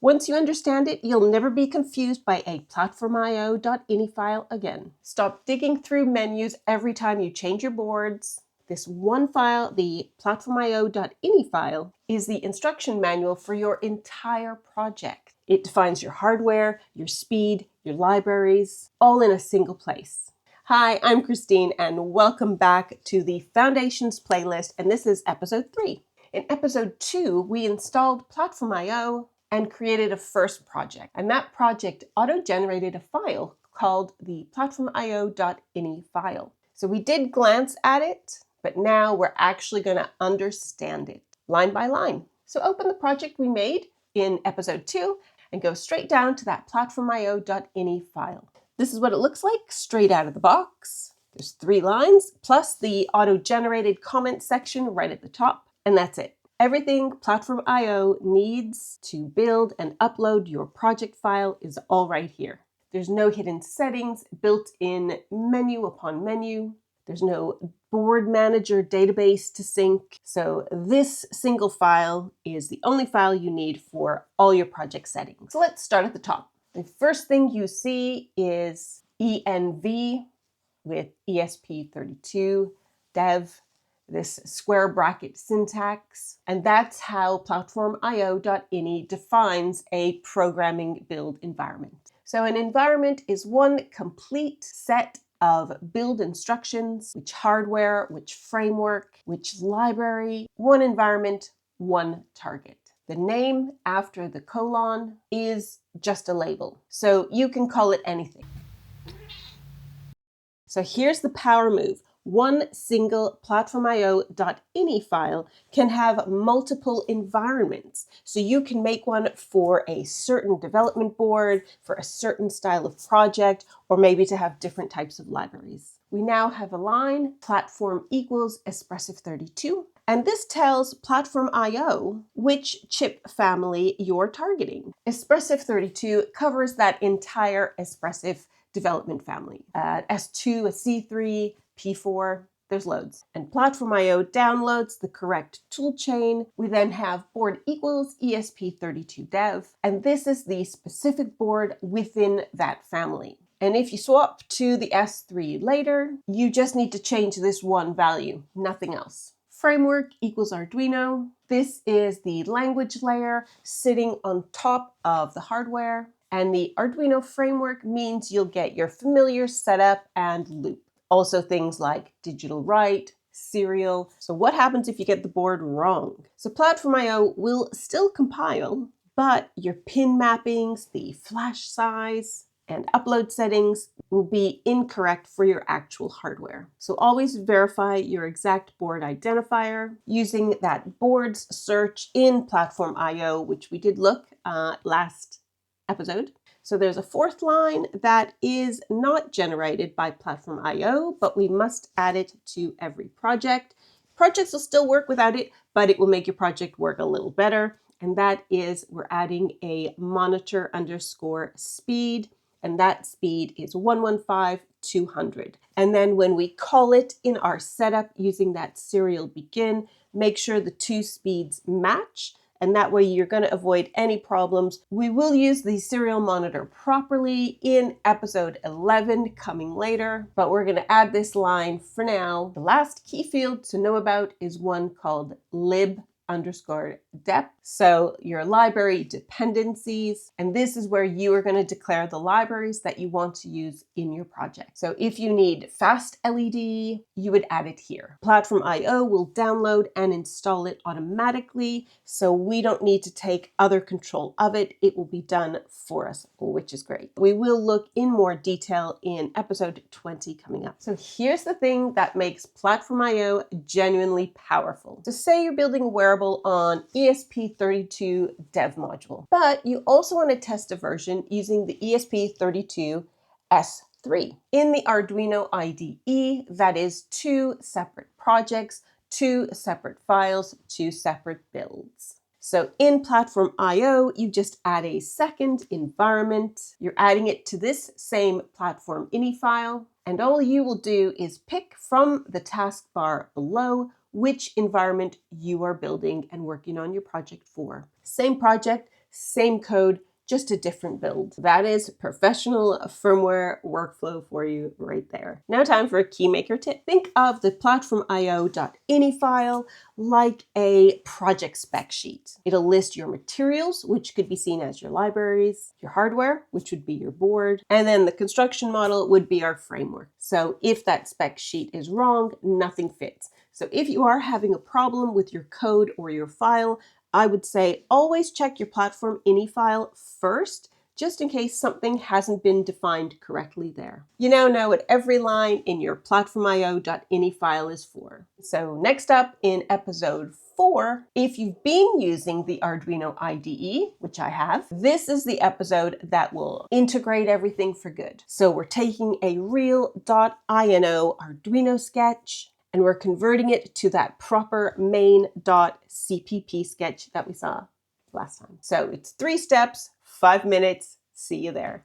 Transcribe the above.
Once you understand it, you'll never be confused by a PlatformIO.ini file again. Stop digging through menus every time you change your boards. This one file, the PlatformIO.ini file, is the instruction manual for your entire project. It defines your hardware, your speed, your libraries, all in a single place. Hi, I'm Christine, and welcome back to the Foundations playlist, and this is episode 3. In episode 2, we installed PlatformIO and created a first project, and that project auto-generated a file called the PlatformIO.ini file. So we did glance at it, but now we're actually going to understand it line by line. So open the project we made in episode 2 and go straight down to that PlatformIO.ini file. This is what it looks like straight out of the box. There's 3 lines plus the auto-generated comment section right at the top, and that's it. Everything PlatformIO needs to build and upload your project file is all right here. There's no hidden settings, built-in menu upon menu. There's no board manager database to sync. So this single file is the only file you need for all your project settings. So let's start at the top. The first thing you see is env with ESP32 dev, this square bracket syntax, and that's how PlatformIO.ini defines a programming build environment. So an environment is one complete set of build instructions, which hardware, which framework, which library, one environment, one target. The name after the colon is just a label, so you can call it anything. So here's the power move. One single PlatformIO.ini file can have multiple environments. So you can make one for a certain development board, for a certain style of project, or maybe to have different types of libraries. We now have a line, platform equals Espressif32. And this tells PlatformIO which chip family you're targeting. Espressif32 covers that entire Espressif development family. S2, a C3, P4, there's loads. And PlatformIO downloads the correct toolchain. We then have board equals ESP32 dev, and this is the specific board within that family. And if you swap to the S3 later, you just need to change this one value, nothing else. Framework equals Arduino. This is the language layer sitting on top of the hardware. And the Arduino framework means you'll get your familiar setup and loop. Also things like digital write, serial. So what happens if you get the board wrong? So PlatformIO will still compile, but your pin mappings, the flash size, and upload settings will be incorrect for your actual hardware. So always verify your exact board identifier using that boards search in PlatformIO, which we did look last episode. So there's a 4th line that is not generated by PlatformIO, but we must add it to every project. Projects will still work without it, but it will make your project work a little better. And that is, we're adding a monitor underscore speed, and that speed is 115,200. And then when we call it in our setup using that serial begin, make sure the 2 speeds match, and that way you're going to avoid any problems. We will use the serial monitor properly in episode 11 coming later, but we're going to add this line for now. The last key field to know about is one called Lib-deps. So your library dependencies, and this is where you are going to declare the libraries that you want to use in your project. So if you need fast LED, you would add it here. PlatformIO will download and install it automatically, so we don't need to take other control of it. It will be done for us, which is great. We will look in more detail in episode 20 coming up. So here's the thing that makes PlatformIO genuinely powerful. So say you're building a wearable on ESP32 dev module, but you also want to test a version using the ESP32 S3. In the Arduino IDE, that is 2 separate projects, 2 separate files, 2 separate builds. So in PlatformIO, you just add a second environment. You're adding it to this same PlatformIni file, and all you will do is pick from the taskbar below which environment you are building and working on your project for. Same project, same code, just a different build. That is professional firmware workflow for you right there. Now time for a keymaker tip. Think of the PlatformIO.ini file like a project spec sheet. It'll list your materials, which could be seen as your libraries, your hardware, which would be your board, and then the construction model would be our framework. So if that spec sheet is wrong, nothing fits. So if you are having a problem with your code or your file, I would say always check your platform.ini file first, just in case something hasn't been defined correctly there. You now know what every line in your PlatformIO.ini file is for. So next up in episode 4, if you've been using the Arduino IDE, which I have, this is the episode that will integrate everything for good. So we're taking a real .ino Arduino sketch, and we're converting it to that proper main.cpp sketch that we saw last time. So it's 3 steps, 5 minutes. See you there.